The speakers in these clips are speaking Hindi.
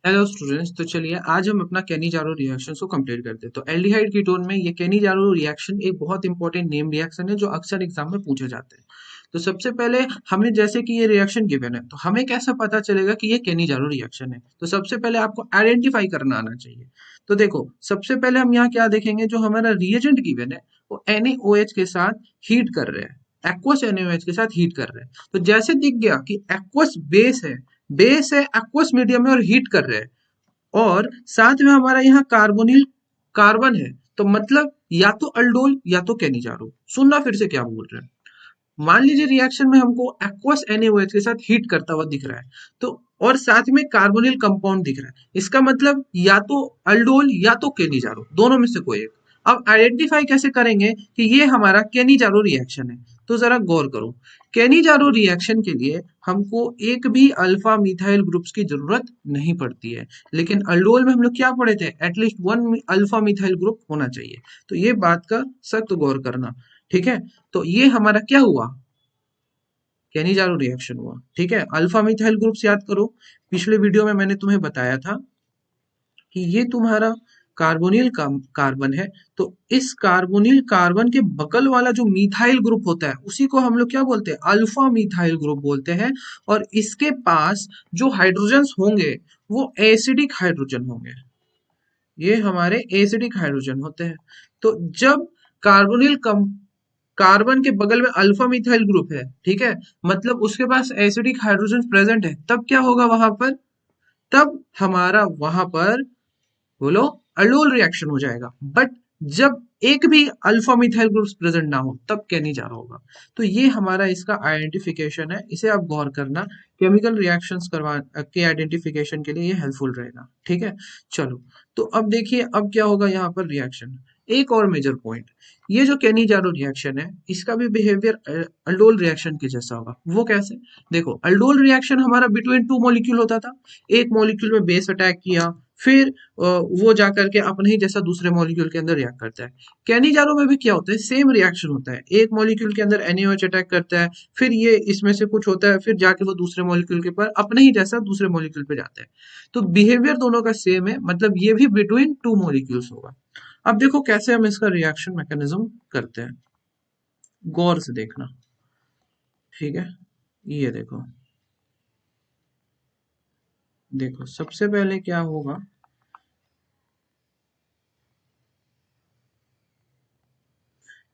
हेलो स्टूडेंट्स, तो चलिए आज हम अपना केनी-जारो रिएक्शन को कंप्लीट करते हैं। तो एल्डिहाइड कीटोन में ये केनी-जारो रिएक्शन एक बहुत इंपॉर्टेंट नेम रिएक्शन है जो अक्सर एग्जाम में पूछे जाते हैं। तो सबसे पहले हमें जैसे कि ये रिएक्शन गिवन है, तो हमें कैसे पता चलेगा कि ये केनी-जारो रिएक्शन है? तो सबसे पहले आपको आइडेंटिफाई करना आना चाहिए। तो देखो, सबसे पहले हम यहाँ क्या देखेंगे, जो हमारा रिएजेंट गिवन है वो NaOH के साथ हीट कर रहे हैं, एक्वस NaOH के साथ हीट कर रहे हैं। तो जैसे दिख गया कि एक्वस बेस है एक्वस मीडियम में और हीट कर रहे हैं, और साथ में हमारा यहाँ कार्बोनिल कार्बन है, तो मतलब या तो अल्डोल या तो केनिजारो। सुनना फिर से क्या बोल रहे हैं। मान लीजिए रिएक्शन में हमको एक्वस NaOH के साथ हीट करता हुआ दिख रहा है, तो और साथ में कार्बोनिल कंपाउंड दिख रहा है, इसका मतलब या तो अल्डोल या तो केनिजारो, दोनों में से कोई एक। अब आइडेंटिफाई कैसे करेंगे कि ये हमारा केनिजारो रिएक्शन है? तो जरा गौर करो। केनिजारो रिएक्शन के लिए हमको एक भी अल्फा मिथाइल ग्रुप्स की जरूरत नहीं पड़ती है, लेकिन अल्डोल में हम लोग क्या पढ़े थे, at least one alpha methyl group होना चाहिए। तो ये बात का सख्त गौर करना। ठीक है, तो ये हमारा क्या हुआ, केनिजारो रिएक्शन हुआ। ठीक है, अल्फा मिथाइल ग्रुप्स याद करो, पिछले वीडियो में मैंने तुम्हें बताया था कि ये तुम्हारा कार्बोनिल का कार्बन है। तो इस कार्बोनिल कार्बन के बगल वाला जो मिथाइल ग्रुप होता है उसी को हम लोग क्या बोलते हैं, अल्फा मिथाइल ग्रुप बोलते हैं। और इसके पास जो हाइड्रोजन्स होंगे वो एसिडिक हाइड्रोजन होंगे, ये हमारे एसिडिक हाइड्रोजन होते हैं। तो जब कार्बोनिल कम कार्बन के बगल में अल्फा मिथाइल ग्रुप है, ठीक है, मतलब उसके पास एसिडिक हाइड्रोजन प्रेजेंट है, तब क्या होगा वहां पर, तब हमारा वहां पर बोलो अल्डोल रिएक्शन हो जाएगा। बट जब एक भी अल्फा मिथाइल ग्रुप्स प्रेजेंट ना हो तब क्या नहीं जा रहा होगा। तो ये हमारा इसका आइडेंटिफिकेशन है, इसे आप गौर करना। केमिकल रिएक्शंस करवा के आइडेंटिफिकेशन के लिए ये हेल्पफुल रहेगा। ठीक है, चलो। तो अब देखिए अब क्या होगा यहाँ पर रिएक्शन। एक और मेजर पॉइंट, ये जो केनीजारो रिएक्शन है इसका भी बिहेवियर अल्डोल रिएक्शन के जैसा होगा। वो कैसे, देखो अल्डोल रिएक्शन हमारा बिटवीन टू मॉलिक्यूल होता था। एक मॉलिक्यूल में बेस अटैक किया, फिर वो जाकर के अपने ही जैसा दूसरे मॉलिक्यूल के अंदर रिएक्ट करता है। कैनिजारो में भी क्या होता है, सेम रिएक्शन होता है। एक मॉलिक्यूल के अंदर NaOH अटैक करता है, फिर ये इसमें से कुछ होता है, फिर जाके वो दूसरे मॉलिक्यूल के पर अपने ही जैसा दूसरे मॉलिक्यूल पे जाता है। तो बिहेवियर दोनों का सेम है, मतलब ये भी बिटवीन टू मॉलिक्यूल्स होगा। अब देखो कैसे हम इसका रिएक्शन मैकेनिज्म करते हैं, गौर से देखना। ठीक है, ये देखो, देखो सबसे पहले क्या होगा,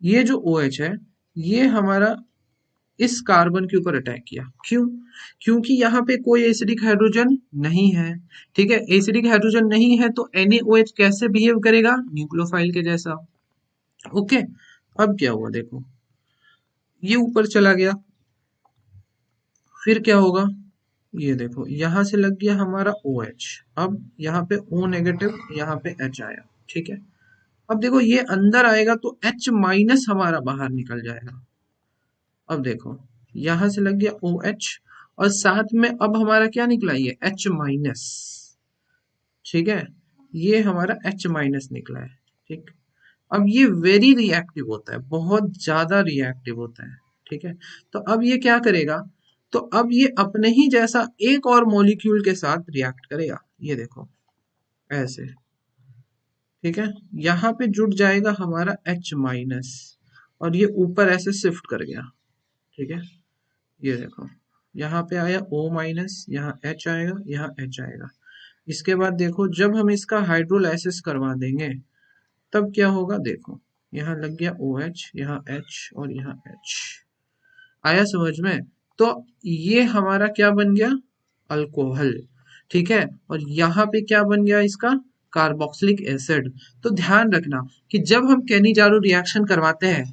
ये जो OH है ये हमारा इस कार्बन के ऊपर अटैक किया। क्यों, क्योंकि यहाँ पे कोई एसिडिक हाइड्रोजन नहीं है। ठीक है, एसिडिक हाइड्रोजन नहीं है तो NaOH कैसे बिहेव करेगा, न्यूक्लियोफाइल के जैसा। ओके, अब क्या हुआ देखो, ये ऊपर चला गया, फिर क्या होगा, ये देखो यहां से लग गया हमारा OH। अब यहाँ पे O नेगेटिव, यहाँ पे H आया। ठीक है, अब देखो ये अंदर आएगा तो H माइनस हमारा बाहर निकल जाएगा। अब देखो यहां से लग गया OH, और साथ में अब हमारा क्या निकला, ये H माइनस। ठीक है, ये हमारा H माइनस निकला है। ठीक, अब ये वेरी रिएक्टिव होता है, बहुत ज्यादा रिएक्टिव होता है। ठीक है, तो अब ये क्या करेगा, तो अब ये अपने ही जैसा एक और मॉलिक्यूल के साथ रिएक्ट करेगा। ये देखो ऐसे। ठीक है, यहाँ पे जुड़ जाएगा हमारा H माइनस, और ये ऊपर ऐसे शिफ्ट कर गया। ठीक है, ये देखो यहाँ पे आया O माइनस, यहाँ H आएगा, यहाँ H आएगा। इसके बाद देखो जब हम इसका हाइड्रोलाइसिस करवा देंगे तब क्या होगा, देखो यहाँ लग गया OH, यहाँ H और यहाँ H। आया समझ में? तो ये हमारा क्या बन गया, अल्कोहल। ठीक है, और यहाँ पे क्या बन गया इसका, कार्बोक्सिलिक एसिड। तो ध्यान रखना कि जब हम केनिजारो रिएक्शन करवाते हैं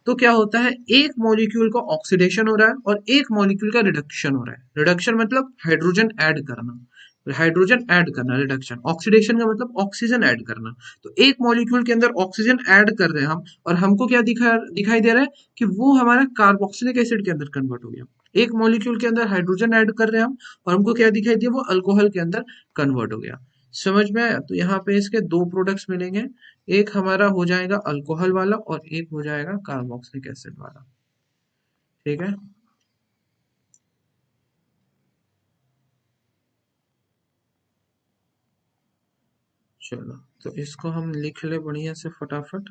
तो क्या होता है, एक मॉलिक्यूल का ऑक्सीडेशन हो रहा है और एक मॉलिक्यूल का रिडक्शन हो रहा है। रिडक्शन मतलब हाइड्रोजन ऐड करना, हाइड्रोजन ऐड करना। रिडक्शन, ऑक्सीडेशन का मतलब ऑक्सीजन ऐड करना। तो एक मॉलिक्यूल के अंदर ऑक्सीजन ऐड कर रहे हैं हम, और हमको क्या दिखाई दे रहा है कि वो हमारा कार्बोक्सिलिक एसिड के अंदर कन्वर्ट हो गया। एक मॉलिक्यूल के अंदर हाइड्रोजन ऐड कर रहे हैं हम, और हमको क्या दिखाई दिया, वो अल्कोहल के अंदर कन्वर्ट हो गया। समझ में आया? तो यहाँ पे इसके दो प्रोडक्ट्स मिलेंगे, एक हमारा हो जाएगा अल्कोहल वाला और एक हो जाएगा कार्बोक्सिलिक एसिड वाला। ठीक है, चलो तो इसको हम लिख ले बढ़िया से फटाफट।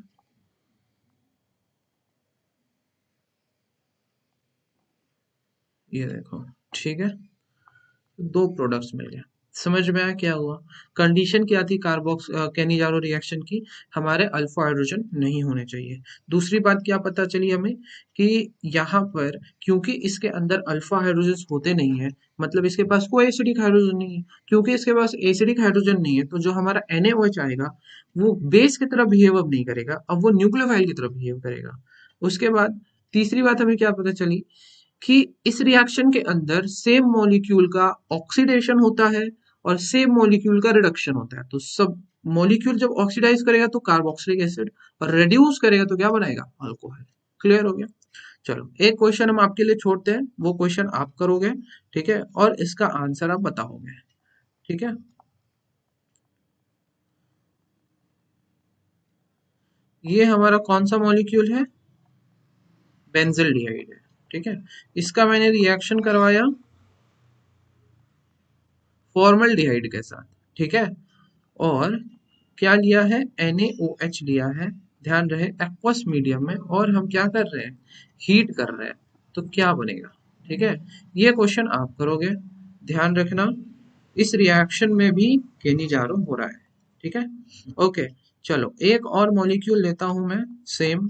ये देखो, ठीक है, दो प्रोडक्ट्स मिल गए। समझ में आया क्या हुआ? कंडीशन क्या थी कार्बोक्स कैनिजारो रिएक्शन की? हमारे अल्फा हाइड्रोजन नहीं होने चाहिए। दूसरी बात क्या पता चली हमें कि यहाँ पर क्योंकि इसके अंदर अल्फा हाइड्रोजन होते नहीं है, मतलब इसके पास कोई एसिडिक हाइड्रोजन नहीं है। क्योंकि इसके पास एसिडिक हाइड्रोजन नहीं है तो जो हमारा NaOH आएगा वो बेस की तरह बिहेव अब नहीं करेगा, अब वो न्यूक्लियोफाइल की तरह बिहेव करेगा। उसके बाद तीसरी बात हमें क्या पता चली कि इस रिएक्शन के अंदर सेम मॉलिक्यूल का ऑक्सीडेशन होता है और सेम मॉलिक्यूल का रिडक्शन होता है। तो सब मॉलिक्यूल जब ऑक्सीडाइज करेगा तो कार्बोक्सिलिक एसिड, और रिड्यूस करेगा तो क्या बनाएगा? अल्कोहल। क्लियर हो गया? चलो एक क्वेश्चन हम आपके लिए छोड़ते हैं, वो क्वेश्चन आप करोगे, ठीक है, और इसका आंसर आप बताओगे, ठीक है। ये हमारा कौन सा मॉलिक्यूल है? बेंजिल्डिहाइड है, ठीक है। इसका मैंने रिएक्शन करवाया फॉर्मल्डिहाइड के साथ, ठीक है, और क्या लिया है? NaOH लिया है, ध्यान रहे एक्वस मीडियम में, और हम क्या कर रहे हैं? हीट कर रहे हैं। तो क्या बनेगा? ठीक है, ये क्वेश्चन आप करोगे, ध्यान रखना। इस रिएक्शन में भी केनिजारो हो रहा है, ठीक है। ओके, चलो एक और मॉलिक्यूल लेता हूं मैं सेम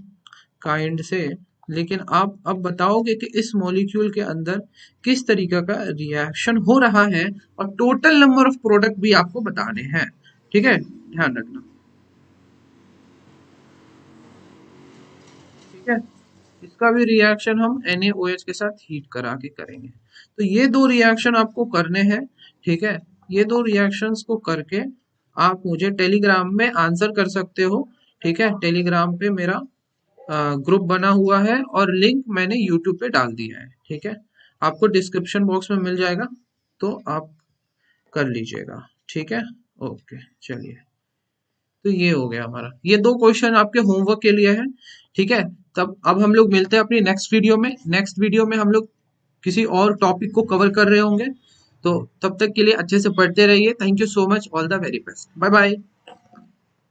काइंड से, लेकिन आप अब बताओगे कि इस मॉलिक्यूल के अंदर किस तरीके का रिएक्शन हो रहा है, और टोटल नंबर ऑफ प्रोडक्ट भी आपको बताने हैं, ठीक है, ध्यान रखना, ठीक है। इसका भी रिएक्शन हम NaOH के साथ हीट करा के करेंगे। तो ये दो रिएक्शन आपको करने हैं, ठीक है। ये दो रिएक्शंस को करके आप मुझे टेलीग्राम में आंसर कर सकते हो, ठीक है। टेलीग्राम पे मेरा ग्रुप बना हुआ है और लिंक मैंने यूट्यूब पे डाल दिया है, ठीक है। आपको डिस्क्रिप्शन बॉक्स में मिल जाएगा, तो आप कर लीजिएगा, ठीक है। ओके, चलिए, तो ये हो गया हमारा, ये दो क्वेश्चन आपके होमवर्क के लिए है, ठीक है। तब अब हम लोग मिलते हैं अपनी नेक्स्ट वीडियो में। नेक्स्ट वीडियो में हम लोग किसी और टॉपिक को कवर कर रहे होंगे। तो तब तक के लिए अच्छे से पढ़ते रहिए। Thank you so much, all the very best, bye bye.